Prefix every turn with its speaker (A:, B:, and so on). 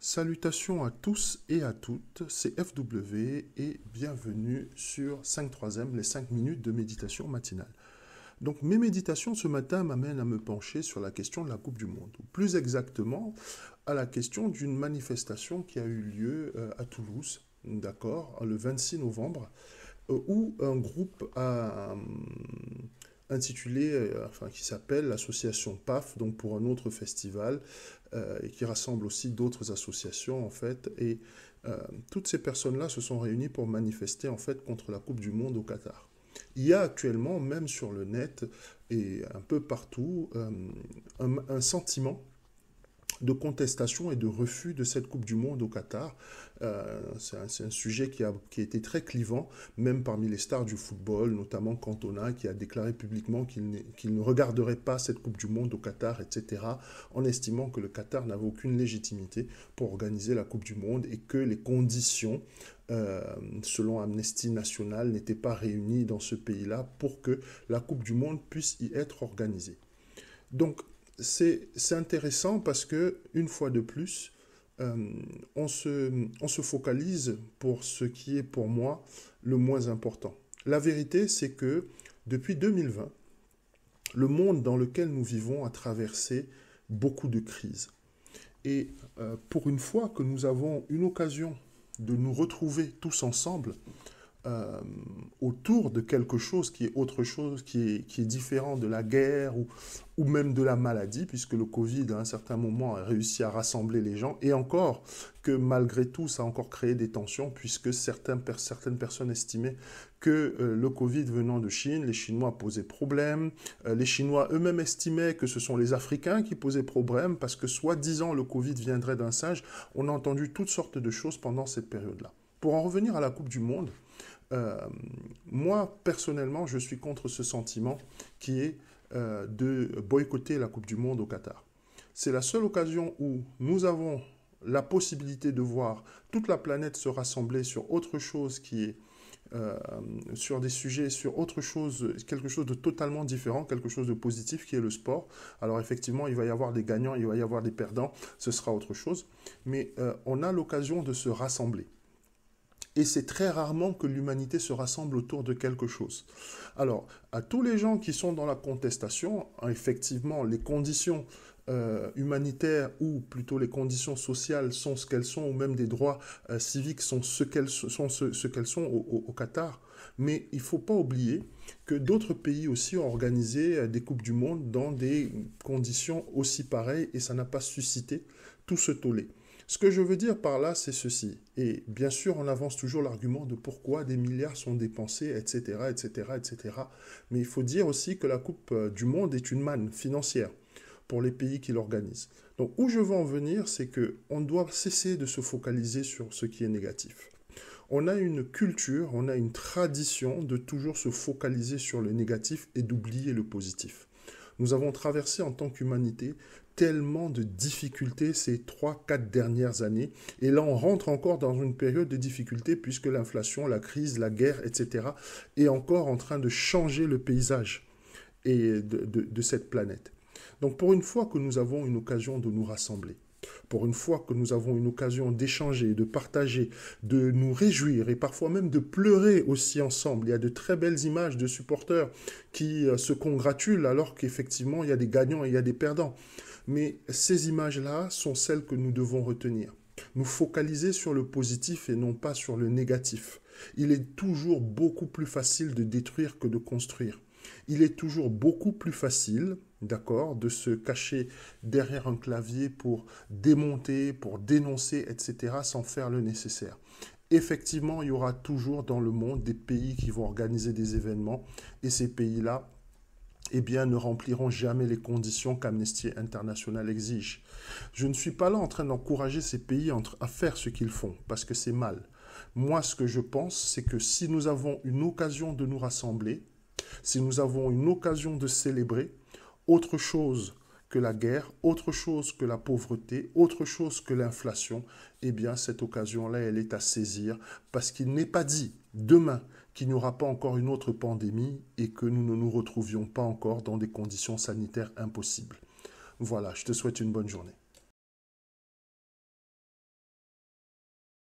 A: Salutations à tous et à toutes, c'est FW et bienvenue sur 5/3, les 5 minutes de méditation matinale. Donc mes méditations ce matin m'amènent à me pencher sur la question de la Coupe du Monde, ou plus exactement à la question d'une manifestation qui a eu lieu à Toulouse, d'accord, le 26 novembre, où un groupe a intitulé, qui s'appelle l'association PAF, donc pour un autre festival, et qui rassemble aussi d'autres associations en fait. Et toutes ces personnes-là se sont réunies pour manifester en fait contre la Coupe du Monde au Qatar. Il y a actuellement, même sur le net et un peu partout, un sentiment de contestation et de refus de cette Coupe du Monde au Qatar. C'est un sujet qui a été très clivant, même parmi les stars du football, notamment Cantona, qui a déclaré publiquement qu'il ne regarderait pas cette Coupe du Monde au Qatar, etc., en estimant que le Qatar n'avait aucune légitimité pour organiser la Coupe du Monde et que les conditions, selon Amnesty National, n'étaient pas réunies dans ce pays-là pour que la Coupe du Monde puisse y être organisée. Donc, c'est intéressant parce que, une fois de plus, on se focalise pour ce qui est pour moi le moins important. La vérité, c'est que depuis 2020, le monde dans lequel nous vivons a traversé beaucoup de crises. Et pour une fois que nous avons une occasion de nous retrouver tous ensemble, autour de quelque chose qui est autre chose, qui est différent de la guerre ou même de la maladie, puisque le Covid, à un certain moment, a réussi à rassembler les gens, et encore que malgré tout, ça a encore créé des tensions, puisque certaines personnes estimaient que le Covid venant de Chine, les Chinois posaient problème, les Chinois eux-mêmes estimaient que ce sont les Africains qui posaient problème, parce que soi-disant le Covid viendrait d'un singe. On a entendu toutes sortes de choses pendant cette période-là. Pour en revenir à la Coupe du Monde, moi, personnellement, je suis contre ce sentiment qui est de boycotter la Coupe du Monde au Qatar. C'est la seule occasion où nous avons la possibilité de voir toute la planète se rassembler sur autre chose qui est sur des sujets, sur autre chose, quelque chose de totalement différent, quelque chose de positif qui est le sport. Alors effectivement, il va y avoir des gagnants, il va y avoir des perdants, ce sera autre chose. Mais on a l'occasion de se rassembler. Et c'est très rarement que l'humanité se rassemble autour de quelque chose. Alors, à tous les gens qui sont dans la contestation, effectivement, les conditions humanitaires ou plutôt les conditions sociales sont ce qu'elles sont, ou même des droits civiques sont ce qu'elles sont au Qatar. Mais il ne faut pas oublier que d'autres pays aussi ont organisé des Coupes du Monde dans des conditions aussi pareilles et ça n'a pas suscité tout ce tollé. Ce que je veux dire par là, c'est ceci. Et bien sûr, on avance toujours l'argument de pourquoi des milliards sont dépensés, etc., etc., etc. Mais il faut dire aussi que la Coupe du Monde est une manne financière pour les pays qui l'organisent. Donc, où je veux en venir, c'est qu'on doit cesser de se focaliser sur ce qui est négatif. On a une culture, on a une tradition de toujours se focaliser sur le négatif et d'oublier le positif. Nous avons traversé en tant qu'humanité tellement de difficultés ces 3-4 dernières années. Et là, on rentre encore dans une période de difficultés puisque l'inflation, la crise, la guerre, etc. est encore en train de changer le paysage de cette planète. Donc pour une fois que nous avons une occasion de nous rassembler, pour une fois que nous avons une occasion d'échanger, de partager, de nous réjouir et parfois même de pleurer aussi ensemble. Il y a de très belles images de supporters qui se congratulent alors qu'effectivement il y a des gagnants et il y a des perdants. Mais ces images-là sont celles que nous devons retenir. Nous focaliser sur le positif et non pas sur le négatif. Il est toujours beaucoup plus facile de détruire que de construire. Il est toujours beaucoup plus facile, d'accord, de se cacher derrière un clavier pour démonter, pour dénoncer, etc., sans faire le nécessaire. Effectivement, il y aura toujours dans le monde des pays qui vont organiser des événements et ces pays-là, eh bien, ne rempliront jamais les conditions qu'Amnesty International exige. Je ne suis pas là en train d'encourager ces pays à faire ce qu'ils font, parce que c'est mal. Moi, ce que je pense, c'est que si nous avons une occasion de nous rassembler, si nous avons une occasion de célébrer autre chose que la guerre, autre chose que la pauvreté, autre chose que l'inflation, eh bien cette occasion-là, elle est à saisir parce qu'il n'est pas dit demain qu'il n'y aura pas encore une autre pandémie et que nous ne nous retrouvions pas encore dans des conditions sanitaires impossibles. Voilà, je te souhaite une bonne journée.